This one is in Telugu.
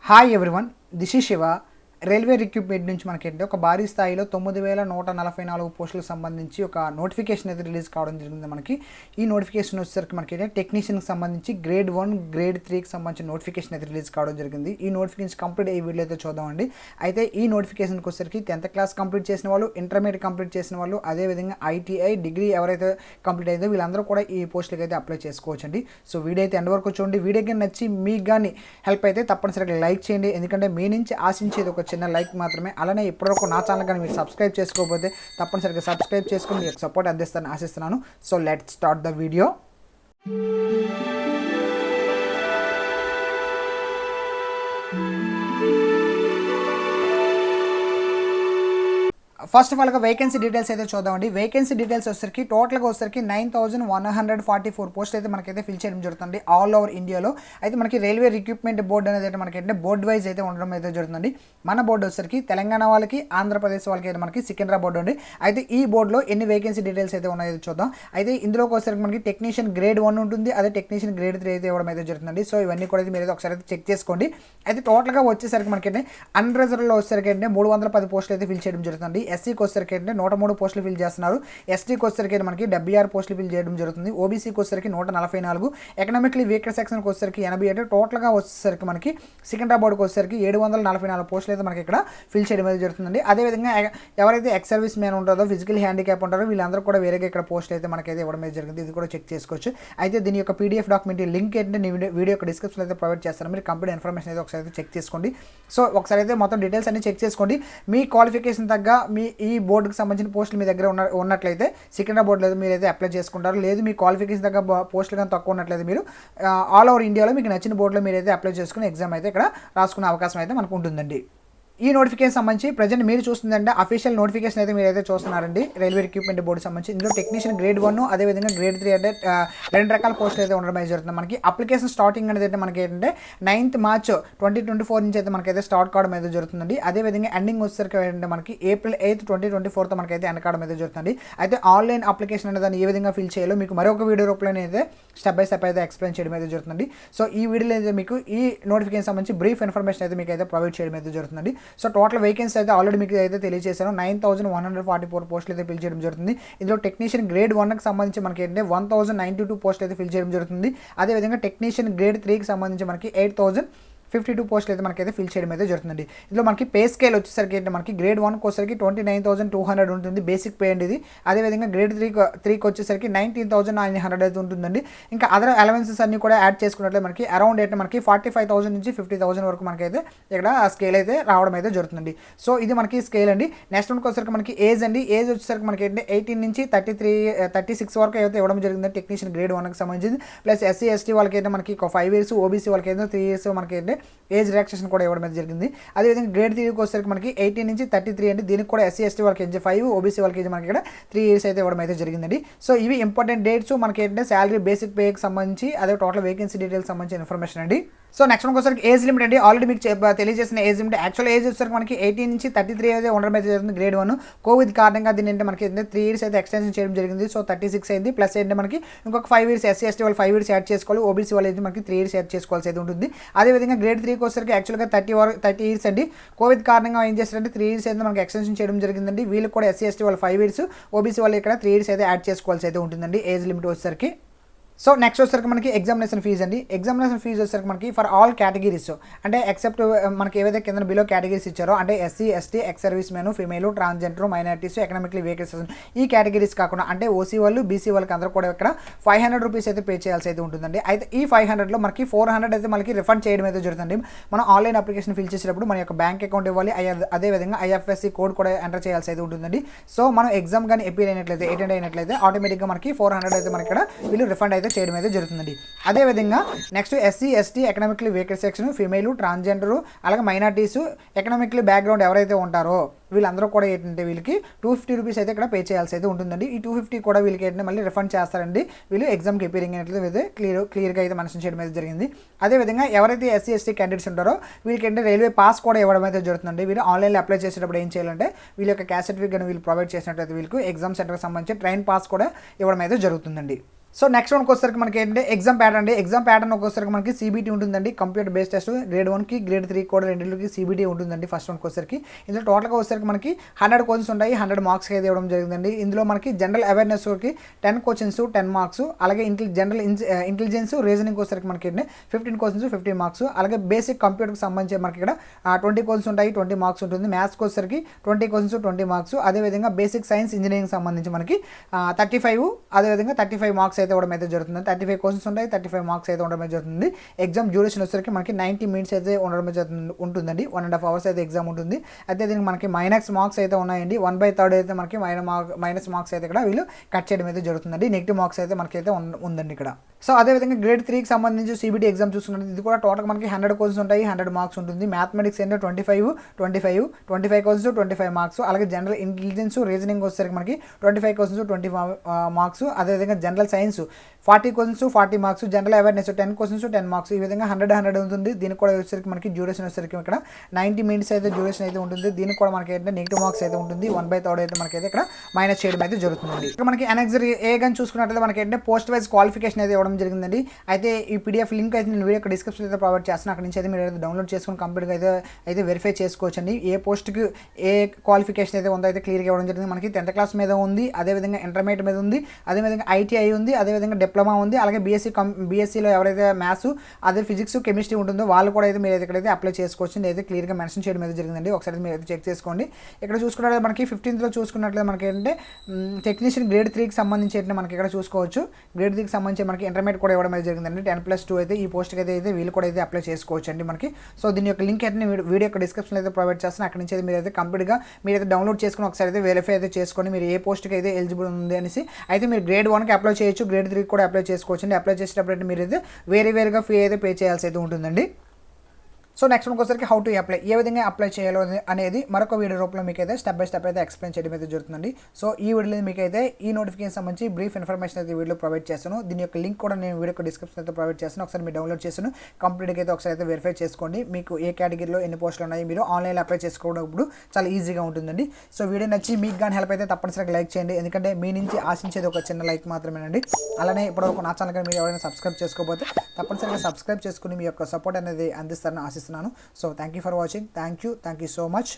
Hi everyone, this is Shiva. Railway recruitment నుంచి మనకేంటి ఒక భారీ స్థాయిలో 9144 పోస్టులకు సంబంధించి ఒక నోటిఫికేషన్ అయితే రిలీజ్ కావడం జరిగింది. మనకి ఈ నోటిఫికేషన్ వచ్చేసరికి మనకి టెక్నీషియన్కి సంబంధించి గ్రేడ్ 1 గ్రేడ్ 3కి సంబంధించిన నోటిఫికేషన్ అయితే రిలీజ్ కావడం జరిగింది. ఈ నోటిఫికేషన్ కంప్లీట్ ఈ వీడియో అయితే చూద్దామండి. అయితే ఈ నోటిఫికేషన్కి వచ్చేసరికి 10th క్లాస్ కంప్లీట్ చేసిన వాళ్ళు, ఇంటర్మీడియట్ కంప్లీట్ చేసిన వాళ్ళు, అదేవిధంగా ఐటీఐ డిగ్రీ ఎవరైతే కంప్లీట్ అయిందో వీళ్ళందరూ కూడా ఈ పోస్టులకి అయితే అప్లై చేసుకోవచ్చండి. సో వీడియో అయితే ఎండ్ వరకు చూడండి. వీడియో కానీ నచ్చి మీకు కానీ హెల్ప్ అయితే తప్పనిసరిగా లైక్ చేయండి. ఎందుకంటే మీ నుంచి ఆశించేది ఒక చిన్న లైక్ మాత్రమే. అలానే ఇప్పటివరకు నా ఛానల్ కానీ మీరు సబ్స్క్రైబ్ చేసుకోకపోతే తప్పనిసరిగా సబ్స్క్రైబ్ చేసుకుని మీకు సపోర్ట్ అందిస్తారని ఆశిస్తున్నాను. So let's start the video. First of ఆల్గా వేకెన్సీ డీటెయిల్స్ అయితే చూద్దామండి. వేకెన్సీ డీటెయిల్స్ వచ్చేసరికి టోటల్గా వచ్చేసరికి 9144 పోస్టులు అయితే మనకైతే ఫిల్ చేయడం జరుగుతుంది ఆల్ ఓవర్ ఇండియాలో. అయితే మనకి రైల్వే రిక్రూట్మెంట్ బోర్డు అనేది అయితే మనకి బోర్డు వైజ్ అయితే ఉండడం అయితే జరుగుతుంది. మన బోర్డు వచ్చేసరికి తెలంగాణ వాళ్ళకి, ఆంధ్రప్రదేశ్ వాళ్ళకి అయితే మనకి సికింద్రాబాద్ ఉంది. అయితే ఈ బోర్డులో ఎన్ని వేకెన్సీ డీటెయిల్స్ అయితే ఉన్నాయో చూద్దాం. అయితే ఇందులోకి వచ్చేసరికి మనకి టెక్నీషియన్ గ్రేడ్ 1 ఉంటుంది, అదే టెక్నీషియన్ గ్రేడ్ 3 అయితే ఇవ్వడం అయితే జరుగుతుంది. సో ఇవన్నీ కూడా మీరు అయితే ఒకసారి అయితే చెక్ చేసుకోండి. అయితే టోటల్గా వచ్చేసరికి మనకి అన్రిజర్వ్లో వచ్చేసరికి 310 పోస్టులు అయితే ఫిల్ చేయడం జరుగుతుంది. ఎస్సీకి వచ్చేసరికి 103 పోస్టులు ఫిల్ చేస్తున్నారు. ఎస్టీకి వచ్చేసరికి మనకి 76 పోస్టులు ఫిల్ చేయడం జరుగుతుంది. ఓబీసీకి వచ్చేసరికి 144, ఎకనామిక్లీ వీకర్ సెక్షన్కి వచ్చేసరికి 87, టోటల్గా వచ్చేసరికి మనకి సికింద్రాబాద్కి వచ్చేసరికి 744 పోస్టులు అయితే మనకి ఇక్కడ ఫిల్ చేయడం అయితే జరుగుతుందండి. అదేవిధంగా ఎవరైతే ఎక్స్ సర్వీస్ మ్యాన్ ఉంటుందో, ఫిజికల్ హ్యాండిక్యాప్ ఉంటారో వీళ్ళందరూ కూడా వేరేగా ఇక్కడ పోస్టులు అయితే మనకైతే ఇవ్వడం అయితే జరిగింది. ఇది కూడా చెక్ చేసుకోవచ్చు. అయితే దీని యొక్క పీడిఎఫ్ డాక్యుమెంట్ లింక్ ఏంటంటే వీడియో యొక్క డిస్క్రిప్షన్లో అయితే ప్రొవైడ్ చేస్తాను. మీరు కంప్లీట్ ఇన్ఫర్మేషన్ అయితే ఒకసారి అయితే చెక్ చేసుకోండి. సో ఒకసారి అయితే మొత్తం డీటెయిల్స్ అన్ని చెక్ చేసుకోండి. మీ క్వాలిఫికేషన్ తగ్గ మీ ఈ బోర్డుకి సంబంధించిన పోస్టులు మీ దగ్గర ఉన్నట్లయితే సికింద్రాబాద్లో మీరైతే అప్లై చేసుకుంటారు. లేదు మీ క్వాలిఫికేషన్ తగ్గ పోస్టులు కానీ తక్కువ ఉన్నట్లయితే మీరు ఆల్ ఓవర్ ఇండియాలో మీకు నచ్చిన బోర్డులో మీరైతే అప్లై చేసుకుని ఎగ్జామ్ అయితే ఇక్కడ రాసుకునే అవకాశం అయితే మనకు ఉంటుందండి. ఈ నోటిఫికేషన్ సంబంధించి ప్రజెంట్ మీరు చూస్తుందంటే అఫీషియల్ నోటిఫికేషన్ అయితే మీరు అయితే చూస్తున్నారండి రైల్వే రిక్రూట్మెంట్ బోర్డు సంబంధించి. ఇందులో టెక్నీషియన్ గ్రేడ్ 1 అదేవిధంగా గ్రేడ్ 3 అంటే 2 రకాల పోస్టులు అయితే ఉండడం అయితే జరుగుతుంది. మనకి అప్లికేషన్ స్టార్టింగ్ అనేది అయితే మనకి ఏంటంటే 9th March 2024 నుంచి అయితే మనకైతే స్టార్ట్ కావడం అయితే జరుగుతుందండి. అదేవిధంగా ఎండింగ్ వచ్చేసరికి ఏంటంటే మనకి April 8th 2024 మనకైతే ఎండ్ కావడం అయితే జరుగుతుంది. అయితే ఆన్లైన్ అప్లికేషన్ అనేది దాన్ని ఏ విధంగా ఫిల్ చేయాలో మీకు మరొక వీడియో రూపంలో అయితే స్టెప్ బై స్టెప్ అయితే ఎక్స్ప్లెయిన్ చేయడం అయితే జరుగుతుంది. సో ఈ వీడియోలో అయితే మీకు ఈ నోటిఫికేషన్ సంబంధించి బ్రీఫ్ ఇన్ఫర్మేషన్ అయితే మీకు అయితే ప్రొవైడ్ చేయడం అయితే జరుగుతుంది. సో టోటల్ వేకెన్సీ అయితే ఆల్రెడీ మీకు అయితే తెలియజేశాను. 9144 పోస్టులు అయితే ఫిల్ చేయడం జరుగుతుంది. ఇందులో టెక్నీషియన్ గ్రేడ్ 1కి సంబంధించి మనకి ఏంటంటే 1092 పోస్టులు అయితే ఫిల్ చేయడం జరుగుతుంది. అదేవిధంగా టెక్నీషియన్ గ్రేడ్ 3కి సంబంధించి మనకి 8052 పోస్టులు అయితే మనకైతే ఫిల్ చేయడం అయితే జరుగుతుంది. ఇందులో మనకి పే స్కేల్ వచ్చేసరికి ఏంటంటే మనకి గ్రేడ్ 1కి వచ్చేసరికి 29,200 ఉంటుంది బేసిక్ పే అండి ఇది. అదేవిధంగా గ్రేడ్ 3కి వచ్చేసరికి 19,900 అయితే ఉంటుందండి. ఇంకా అదర్ అలవెన్సెస్ అన్ని కూడా యాడ్ చేసుకున్నట్లయితే మనకి అరౌండ్ ఏంటంటే మనకి 45,000 నుంచి 50,000 వరకు మనకైతే ఇక్కడ స్కేల్ అయితే రావడం అయితే జరుగుతుంది. సో ఇది మనకి స్కేల్ అండి. నెక్స్ట్ వన్కి వచ్చేసరికి మనకి ఏజ్ అండి. ఏజ్ వచ్చేసరికి మనకి ఏంటంటే 18 నుంచి 36 వరకు అయితే ఇవ్వడం జరిగింది టెక్నీషియన్ గ్రేడ్ 1కి సంబంధించి. ప్లస్ ఎస్సీ ఎస్టీ వాళ్ళకి అయితే మనకి 5 years, ఓబీసీ వాళ్ళకి అయితే 3 years మనకి ఏంటంటే ఏజ్ రిలాక్సేషన్ కూడా ఇవ్వడం అయితే జరిగింది. అదేవిధంగా గ్రేడ్ 3కి వచ్చేసరికి మనకి 18 నుంచి 33 అండి. దీనికి కూడా ఎస్సీ ఎస్టీ వాళ్ళకి ఏజ్ 5, ఓబీసీ వాళ్ళకి ఏజ్ మనకి ఇక్కడ 3 years అయితే ఇవ్వడం అయితే జరిగిందండి. సో ఇవి ఇంపార్టెంట్ డేట్స్ మనకి ఏంటంటే శాలరీ బేసిక్ పేకి సంబంధించి, అదే టోటల్ వేకెన్సీ డీటెయిల్స్ సంబంధించిన ఇన్ఫర్మేషన్ అండి. సో నెక్స్ట్ మనకి వచ్చరికి ఏజ్ లిమిట్ అండి. ఆల్రెడీ మీకు తెలియజేసిన ఏజ్ లిమిట్ యాక్చువల్ ఏజ్ వచ్చేసరికి మనకి 18 నుంచి 33 అయితే ఉండడం అయితే జరుగుతుంది గ్రేడ్ 1. కోవిడ్ కారణంగా దీని అంటే మనకి 3 years అయితే ఎక్స్టెన్షన్ చేయడం జరిగింది. సో 36 అయింది. ప్లస్ ఏంటంటే మనకి ఇంకొక 5 years ఎస్సీ ఎస్టీ వాళ్ళు 5 years యాడ్ చేసుకోవాలి. ఓబీసీ వాళ్ళు అయితే మనకి 3 years యాడ్ చేసుకోవాల్సి అయితే ఉంటుంది. అదేవిధంగా గ్రేడ్ 3కి వచ్చేసరికి యాక్చువల్గా 30 years అండి. కోవిడ్ కారణంగా ఏం చేస్తారంటే 3 years అయితే మనకి ఎక్స్టెన్షన్ చేయడం జరిగిందండి. వీళ్ళకి కూడా ఎస్సీ ఎస్టీ వాళ్ళు 5 years, ఓబీసీ వాళ్ళు ఇక్కడ 3 years అయితే యాడ్ చేసుకోవాల్సి అయితే ఉంటుందండి ఏజ్ లిమిట్ వచ్చేసరికి. సో నెక్స్ట్ వచ్చేసరికి మనకి ఎగ్జామినేషన్ ఫీజు అండి. ఎగ్జామినేషన్ ఫీజు వచ్చేసరికి మనకి ఫర్ ఆల్ కేటగిరీస్ అంటే ఎక్సెప్ట్ మనకి ఏవైతే కింద బిలో కేటగిరీస్ ఇచ్చారో అంటే SC ST, ex service men, female, transgender, minorities, economically weaker section ఈ కేటగిరీస్ కాకుండా అంటే ఓసీ వాళ్ళు, బీసీ వాళ్ళకి అందరూ కూడా ఇక్కడ 500 రూపీస్ అయితే పే చేయాల్సి అయితే ఉంటుందండి. అయితే ఈ 500లో మనకి 400 అయితే మనకి రిఫండ్ చేయడం అయితే జరుగుతుంది. మనం ఆన్లైన్ అప్లికేషన్ ఫిల్ చేసేటప్పుడు మన యొక్క బ్యాంక్ అకౌంట్ ఇవ్వాలి. అదేవిధంగా ఐఎఫ్ఎస్సి కోడ్ కూడా ఎంటర్ చేయాల్సి అయితే ఉంటుందండి. సో మనం ఎగ్జామ్ కానీ అపీర్ అయినట్లయితే, అటెండ్ అయినట్లయితే ఆటోమేటిక్గా మనకి 400 అయితే మనకి ఇక్కడ వీళ్ళు రిఫండ్ అయితే చేయడం అయితే జరుగుతుందండి. అదేవిధంగా next SC ST, economically weaker section, female, transgender, అలాగే మైనారిటీస్, ఎకనామిక్లీ బ్యాక్గ్రౌండ్ ఎవరైతే ఉంటారో వీళ్ళందరూ కూడా ఏంటంటే వీళ్ళకి 250 రూపీస్ అయితే ఇక్కడ పే చేయాల్సి అయితే ఉంటుందండి. ఈ 250 కూడా వీళ్ళకి ఏంటంటే మళ్ళీ రిఫండ్ చేస్తారండి. వీళ్ళు ఎగ్జామ్కి అపీరింగ్ అయినట్లయితే క్లియర్గా అయితే మెన్షన్ చేయడం అయితే జరిగింది. అదేవిధంగా ఎవరైతే ఎస్సీ ఎస్టీ క్యాండిడేట్స్ ఉంటారో వీళ్ళకి ఏంటంటే రైల్వే పాస్ కూడా ఇవ్వడం అయితే జరుగుతుందండి. వీళ్ళు ఆన్లైన్లో అప్లై చేసేటప్పుడు ఏం చేయాలంటే వీళ్ళ యొక్క క్యాస్ట్ సర్టిఫికేట్ వీళ్ళు ప్రొవైడ్ చేసినట్లయితే వీళ్ళకి ఎగ్జామ్ సెంటర్కి సంబంధించి ట్రైన్ పాస్ కూడా ఇవ్వడం అయితే జరుగుతుందండి. సో నెక్స్ట్ వన్కి వచ్చేసరికి మనకి ఏంటంటే ఎగ్జామ్ ప్యాటర్న్ అండి. ఎగ్జామ్ ప్యాటర్న్ వచ్చేసరికి మనకి CBT ఉంటుందండి, కంప్యూటర్ బేస్డ్ టెస్ట్. గ్రేడ్ 1కి గ్రేడ్ 3 కూడా రెండింటికి CBT ఉంటుందండి. ఫస్ట్ వన్కి వచ్చేసరికి ఇందులో టోటల్గా వచ్చేసరికి మనకి 100 క్వశ్చన్స్ ఉంటాయి, 100 మార్క్స్ అయితే ఇవ్వడం జరిగిందండి. ఇందులో మనకి జనరల్ అవేర్నెస్కి 10 క్వశ్చన్స్ 10 మార్క్స్, అలాగే జనరల్ ఇంటెలిజెన్స్ రీజనింగ్ వచ్చేసరికి మనకి 15 క్వశ్చన్స్ 15 మార్క్స్, అలాగే బేసిక్ కంప్యూటర్కి సంబంధించి మనకి ఇక్కడ 20 క్వశ్చన్స్ ఉంటాయి, 20 మార్క్స్ ఉంటుంది. మ్యాథ్స్కి వచ్చేసరికి 20 క్వశ్చన్స్ 20 మార్క్స్, అదేవిధంగా బేసిక్ సైన్స్ ఇంజనీరింగ్ సంబంధించి మనకి 35, అదేవిధంగా 35 మార్క్స్ అయితే ఇవ్వడం అయితే జరుగుతుంది. 35 క్వశ్చన్స్ ఉంటాయి, 35 మార్క్స్ అయితే ఉండడం జరుగుతుంది. ఎగ్జామ్ డ్యూరేషన్ వచ్చేసరికి మనకి 90 మినిట్స్ అయితే ఉండడం ఉంటుందండి. 1.5 అవర్స్ అయితే ఎగ్జామ్ ఉంటుంది. అయితే దీనికి మనకి మైనస్ మార్క్స్ అయితే ఉన్నాయండి. 1/3 అయితే మనకి మైనస్ మార్క్స్ అయితే ఇక్కడ వీళ్ళు కట్ చేయడం అయితే జరుగుతుందండి. నెగిటివ్ మార్క్స్ అయితే మనకైతే ఉందండి ఇక్కడ. సో అదేవిధంగా గ్రేడ్ 3కి సంబంధించి CBT ఎగ్జామ్ చూసుకున్నది, ఇది కూడా టోటల్ మనకి 100 క్వశ్చన్స్ ఉంటాయి, 100 మార్క్స్ ఉంటుంది. మ్యాథమెటిక్స్ ఏంటో 25 క్వశ్చన్స్ 25 మార్క్స్, అలాగే జనరల్ ఇంటెలిజెన్స్ రీజనింగ్ వచ్చేసరికి మనకి 25 క్వశ్చన్స్ 20 మార్క్స్, అదేవిధంగా general science 40 questions 40 marks, general awareness 10 questions 10 marks, ఈ విధంగా 100 ఉంటుంది. దీనికి కూడా వచ్చేసరికి మనకి డ్యూరేషన్ వచ్చేసరికి ఇక్కడ 90 మినిట్స్ అయితే డ్యూరేషన్ అయితే ఉంటుంది. దీనికి కూడా మనకి ఏంటంటే నెగిటివ్ మార్క్స్ అయితే ఉంటుంది. 1/3 అయితే మనకైతే ఇక్కడ మైనస్ చేయడం అయితే జరుగుతుందండి. ఇక్కడ మనకి అనెక్సర్ ఏ కానీ చూసుకున్నట్లయితే మనకి ఏంటంటే పోస్ట్ వైజ్ క్వాలిఫికేషన్ అయితే ఇవ్వడం జరిగిందండి. అయితే ఈ PDF లింక్ అయితే నేను వీడియో డిస్క్రిప్షన్ అయితే ప్రొవైడ్ చేస్తాను. అక్కడ నుంచి అయితే మీరు అయితే డౌన్లోడ్ చేసుకుని కంప్లీట్గా అయితే వెరిఫై చేసుకోవచ్చండి. ఏ పోస్ట్కి ఏ క్వాలిఫికేషన్ అయితే ఉందో అయితే క్లియర్గా ఇవ్వడం జరిగింది. మనకి 10th క్లాస్ మీద ఉంది, అదేవిధంగా ఇంటర్మీడియట్ మీద ఉంది, అదేవిధంగా ITI ఉంది, అదేవిధంగా డిప్లొమా ఉంది, అలాగే BSCలో ఎవరైతే మ్యాథ్స్ అదే ఫిజిక్స్ కెమిస్ట్రీ ఉంటుందో వాళ్ళు కూడా అయితే మీరు ఇక్కడైతే అప్లై చేసుకోవచ్చు. అయితే క్లియర్గా మెన్షన్ చేయడం అయితే జరిగిందండి. ఒకసారి మీరు అయితే చెక్ చేసుకోండి. ఇక్కడ చూసుకున్నట్లయితే మనకి 15th చూసుకున్నట్లయితే మనకి ఏంటంటే టెక్నీషియన్ గ్రేడ్ 3కి సంబంధించి అయితే మనకి ఇక్కడ చూసుకోవచ్చు. గ్రేడ్ 3కి సంబంధించి మనకి ఇంటర్మీడియట్ కూడా ఇవ్వడం అయితే జరిగిందండి. 10+2 అయితే ఈ పోస్ట్కి అయితే వీళ్ళు కూడా అయితే అప్లై చేసుకోవచ్చు అండి మనకి. సో దీని యొక్క లింక్ అయితే వీడియో యొక్క డిస్క్రిప్షన్లో అయితే ప్రొవైడ్ చేస్తాను. అక్కడ నుంచి అయితే మీరు అయితే కంప్లీట్గా మీరు అయితే డౌన్లోడ్ చేసుకుని ఒకసారి అయితే వెరిఫై అయితే చేసుకొని మీరు ఏ పోస్ట్కి అయితే ఎలిజిబుల్ ఉంది అనేసి అయితే మీరు గ్రేడ్ 1కి అప్లై చేయొచ్చు, గ్రేడ్ 3కి కూడా అప్లై చేసుకోవచ్చు అండి. అప్లై చేసేటప్పుడు అయితే మీరు అయితే వేరుగా ఫీ అయితే పే చేయాల్సి అయితే ఉంటుందండి. సో నెక్స్ట్ వచ్చేసరికి హౌ టు అప్లై, ఏ విధంగా అప్లై చేయాలో అనేది మరొక వీడియో రూపంలో మీకు అయితే స్టెప్ బై స్టెప్ అయితే ఎక్స్ప్లెయిన్ చేయడం అయితే జరుగుతుందండి. సో ఈ వీడియోలో మీకు అయితే ఈ నోటిఫికేషన్ సంబంధించి బ్రీఫ్ ఇన్ఫర్మేషన్ అయితే వీడియో ప్రొవైడ్ చేస్తాను. దీని యొక్క లింక్ కూడా నేను వీడియో డిస్క్రిప్షన్ అయితే ప్రొవైడ్ చేస్తాను. ఒకసారి మీరు డౌన్లోడ్ చేస్తాను, కంప్లీట్గా అయితే ఒకసారి అయితే వెరిఫై చేసుకోండి. మీకు ఏ కేటగిరీలో ఎన్ని పోస్టులు ఉన్నాయి మీరు ఆన్లైన్లో అప్లై చేసుకోవడం చాలా ఈజీగా ఉంటుందండి. సో వీడియో నచ్చి మీకు కానీ హెల్ప్ అయితే తప్పనిసరిగా లైక్ చేయండి, ఎందుకంటే మీ నుంచి ఆశించేది ఒక చిన్న లైక్ మాత్రమేనండి. అలానే ఇప్పటివరకు నా ఛానల్ కానీ మీరు ఎవరైనా సబ్స్క్రైబ్ చేసుకోకపోతే తప్పనిసరిగా సబ్స్క్రైబ్ చేసుకుని మీ యొక్క సపోర్ట్ అనేది అందిస్తారని ఆశిస్తున్నాను. So thank you for watching. Thank you so much.